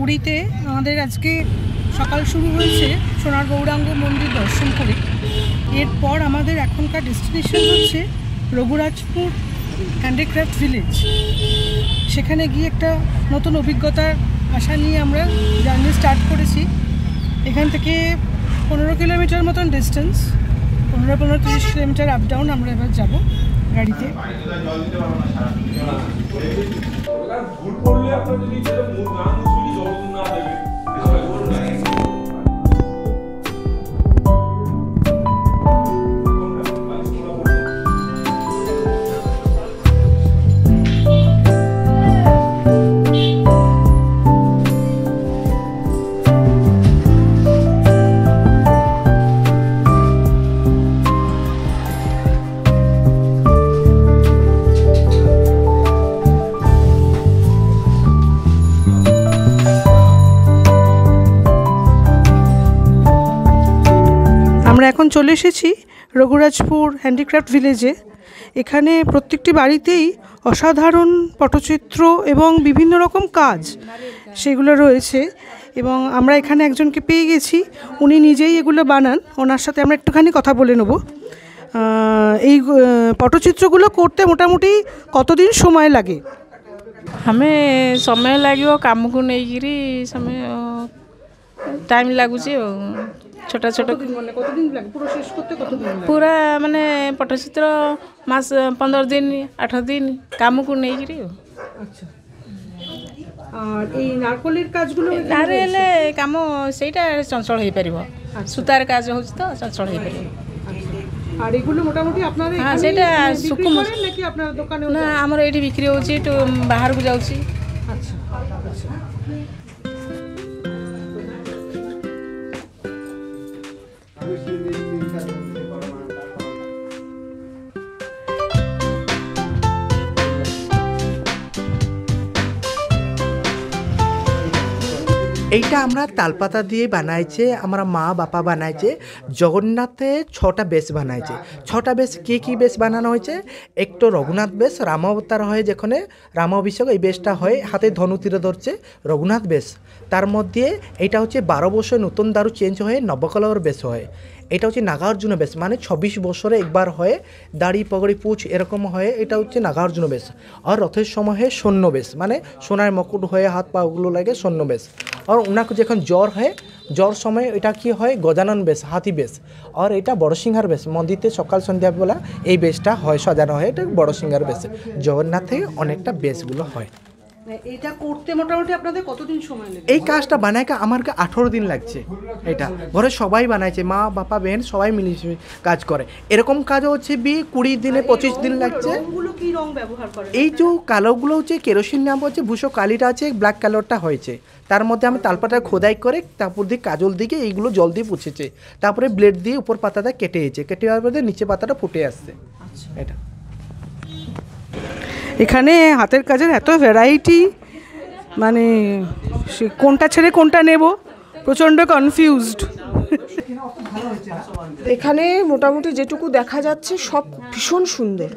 পুরীতে আমাদের আজকে সকাল শুরু হয়েছে সোনার গৌরাঙ্গ মন্দির দর্শন করে। এরপর আমাদের এখনকার ডেস্টিনেশন হচ্ছে রঘুরাজপুর হ্যান্ডিক্রাফট ভিলেজ। সেখানে গিয়ে একটা নতুন অভিজ্ঞতার আশা নিয়ে আমরা জার্নি স্টার্ট করেছি। এখান থেকে 15 কিলোমিটার মতন ডিস্টেন্স, 15-30 কিলোমিটার আপ ডাউন আমরা এবার যাব গাড়িতে। আমরা এখন চলে এসেছি রঘুরাজপুর হ্যান্ডিক্রাফট ভিলেজে। এখানে প্রত্যেকটি বাড়িতেই অসাধারণ পটচিত্র এবং বিভিন্ন রকম কাজ সেগুলো রয়েছে, এবং আমরা এখানে একজনকে পেয়ে গেছি, উনি নিজেই এগুলো বানান। ওনার সাথে আমরা একটুখানি কথা বলে নেব। এই পটচিত্রগুলো করতে মোটামুটি কতদিন সময় লাগে? ଆମେ ସମୟ ଲାଗିବ କାମକୁ ନେଇକିରି ସମୟ ଟାଇମ୍ ଲାଗୁଛି ଆଉ। ଛୋଟ ଛୋଟ ପୁରା ମାନେ ପଟ୍ଟଚିତ୍ର ମାସ 15 ଦିନ 8 ଦିନ କାମକୁ ନେଇକିରି ଆଉ। এই নারকলের কাজগুলো নারকেলে কাম ସେଇଟା ଚଞ୍ଚଳ ହେଇପାରିବ। ସୂତାର କାଜ ହେଉଛି ତ ଚଞ୍ଚଳ ହେଇପାରିବ। আর এগুলো মোটামুটি আপনাদের হ্যাঁ সেটা সুকুম নাকি আপনার দোকানে? না আমার এটি বিক্রি হচ্ছে, একটু বাহারକୁ যাଉଛି। আচ্ছা আচ্ছা। এইটা আমরা তালপাতা দিয়ে বানাইছে, আমরা মা বাপা বানাইছে। জগন্নাথে 6টা বেশ বানাইছে। 6টা বেশ কি বেশ বানানো হয়েছে? একটু রঘুনাথ বেশ, রাম অবতার হয় যেখানে রাম অভিষেক, এই বেশটা হয়, হাতে ধনু তীরে ধরছে রঘুনাথ বেশ। তার মধ্যে এইটা হচ্ছে 12 বছর নতুন দারু চেঞ্জ হয়ে নবকলবর বেশ হয়। এটা হচ্ছে নাগার্জুন বেশ, মানে 26 বছরে একবার হয়, দাড়ি পগড়ি পুছ এরকম হয়। এটা হচ্ছে নাগার্জুন বেশ। আর রথের সময় হয় সৈন্য বেশ, মানে সোনার মুকুট হয়ে হাত পা ওগুলো লাগে সৈন্য বেশ। আর ওনাকে যখন জ্বর হয়, জ্বর সময় এটা কি হয়? গজানন বেশ, হাতি বেশ। আর এটা বড় সিংহার বেশ, মন্দিরে সকাল সন্ধ্যাবেলা এই বেশটা হয়, সাজানো হয়। এটা বড় সিংহার বেশ। জগন্নাথে অনেকটা বেশগুলো হয়। এটা করতে মোটামুটি আপনাদের কতদিন সময় লাগে? এই কাজটা বানায় আমার 18 দিন লাগছে। এটা ঘরে সবাই বানাইছে, মা বাবা বেন সবাই মিলে কাজ করে। এরকম কাজ হচ্ছে 20 দিনে 25 দিন লাগছে। রংগুলো কি রং ব্যবহার করেন? এই যে কালোগুলো হচ্ছে কেরোসিন নাম হচ্ছে, ভূষো কালিটা আছে, ব্ল্যাক কালারটা হয়েছে। তার মধ্যে আমি তালপাতা খোদাই করে তারপর দিয়ে কাজল দিকে এইগুলো জল দিয়ে পুছেছে। তারপরে ব্লেড দিয়ে উপর পাতাটা কেটেছে, কেটে যাওয়ার পরে নিচে পাতাটা ফুটে আসছে। এটা এখানে হাতের কাজের এত ভ্যারাইটি, মানে কোনটা ছেড়ে কোনটা নেব প্রচণ্ড কনফিউজড। এখানে মোটামুটি যেটুকু দেখা যাচ্ছে সব ভীষণ সুন্দর,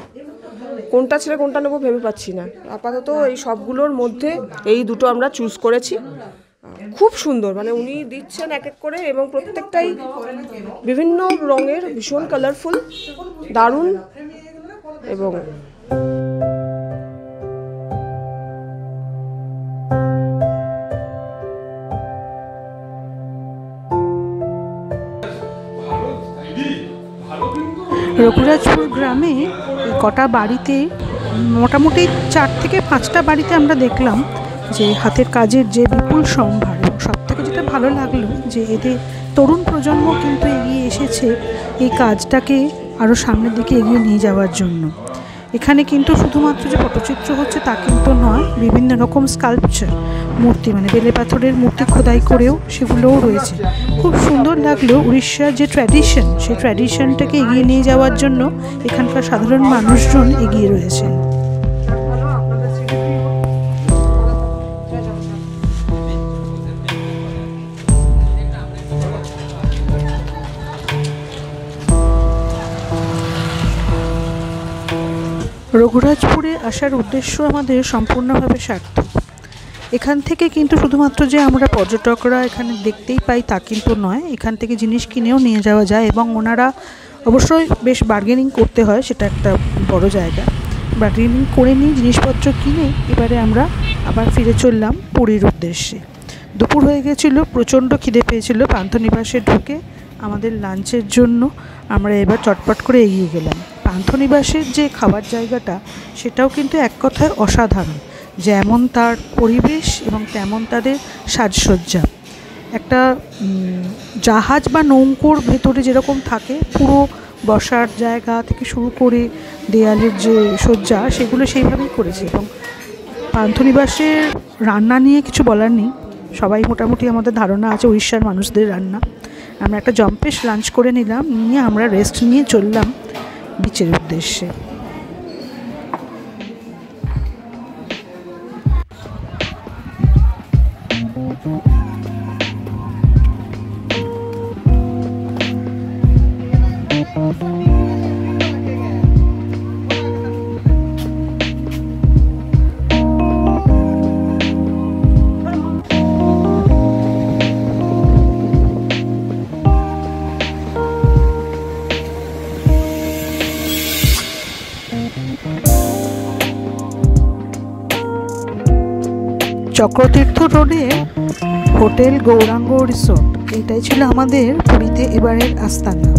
কোনটা ছেড়ে কোনটা নেবো ভেবে পাচ্ছি না। আপাতত এই সবগুলোর মধ্যে এই দুটো আমরা চুজ করেছি। খুব সুন্দর, মানে উনি দিচ্ছেন এক এক করে, এবং প্রত্যেকটাই বিভিন্ন রঙের, ভীষণ কালারফুল, দারুণ। এবং রঘুরাজপুর গ্রামে কটা বাড়িতে, মোটামুটি 4 থেকে 5টা বাড়িতে আমরা দেখলাম যে হাতের কাজের যে বিপুল সম্ভার। এবং সবথেকে যেটা ভালো লাগলো যে এদের তরুণ প্রজন্ম কিন্তু এগিয়ে এসেছে এই কাজটাকে আরও সামনের দিকে এগিয়ে নিয়ে যাওয়ার জন্য। এখানে কিন্তু শুধুমাত্র যে পটচিত্র হচ্ছে তা কিন্তু নয়, বিভিন্ন রকম স্কাল্পচার মূর্তি, মানে বেলে পাথরের মূর্তি খোদাই করেও সেগুলোও রয়েছে। খুব সুন্দর লাগলো। উড়িষ্যার যে ট্র্যাডিশন, সেই ট্র্যাডিশনটাকে এগিয়ে নিয়ে যাওয়ার জন্য এখানকার সাধারণ মানুষজন এগিয়ে রয়েছেন। রঘুরাজপুরে আসার উদ্দেশ্য আমাদের সম্পূর্ণভাবে সার্থক। এখান থেকে কিন্তু শুধুমাত্র যে আমরা পর্যটকরা এখানে দেখতেই পাই তা কিন্তু নয়, এখান থেকে জিনিস কিনেও নিয়ে যাওয়া যায় এবং ওনারা অবশ্যই বেশ বার্গেনিং করতে হয়, সেটা একটা বড় জায়গা। বার্গেনিং করে নিয়ে জিনিসপত্র কিনে এবারে আমরা আবার ফিরে চললাম পুরীর উদ্দেশ্যে। দুপুর হয়ে গেছিলো, প্রচণ্ড খিদে পেয়েছিল। পান্থনিবাসে ঢুকে আমাদের লাঞ্চের জন্য আমরা এবার চটপট করে এগিয়ে গেলাম। পান্থনিবাসের যে খাবার জায়গাটা সেটাও কিন্তু এক কথায় অসাধারণ, যেমন তার পরিবেশ এবং তেমন তাদের সাজসজ্জা। একটা জাহাজ বা নৌকোর ভেতরে যেরকম থাকে, পুরো বসার জায়গা থেকে শুরু করে দেয়ালের যে সজ্জা সেগুলো সেইভাবেই করেছে। এবং পান্থনিবাসের রান্না নিয়ে কিছু বলার নেই, সবাই মোটামুটি আমাদের ধারণা আছে উড়িষ্যার মানুষদের রান্না। আমরা একটা জম্পেশ লাঞ্চ করে নিলাম, নিয়ে আমরা রেস্ট নিয়ে চললাম বিচের উদ্দেশ্যে। চক্রতীর্থ রোডে হোটেল গৌরাঙ্গ রিসোর্ট, এটাই ছিল আমাদের পুরীতে এবারের আস্তানা।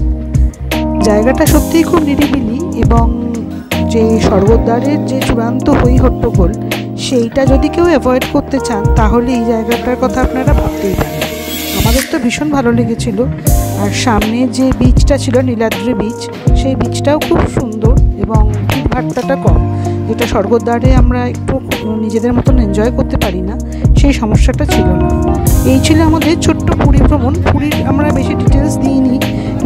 জায়গাটা সত্যিই খুব নিরিবিলি এবং যে স্বর্গদ্বারের যে চূড়ান্ত হই হট্টগোল সেইটা যদি কেউ অ্যাভয়েড করতে চান তাহলে এই জায়গাটার কথা আপনারা ভাবতেই পারেন। আমাদের তো ভীষণ ভালো লেগেছিল। আর সামনে যে বিচটা ছিল নীলাদ্রি বিচ, সেই বিচটাও খুব সুন্দর এবং ভিড়ভাট্টাটা কম, যেটা স্বর্গদ্বারে আমরা একটু নিজেদের মতন এনজয় করতে পারি না, সেই সমস্যাটা ছিল না। এই ছিল আমাদের ছোট্ট পুরী ভ্রমণ। পুরীর আমরা বেশি ডিটেলস দিইনি,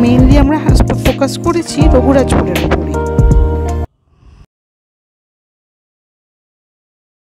মেইনলি আমরা ফোকাস করেছি রঘুরাজপুরের উপরে।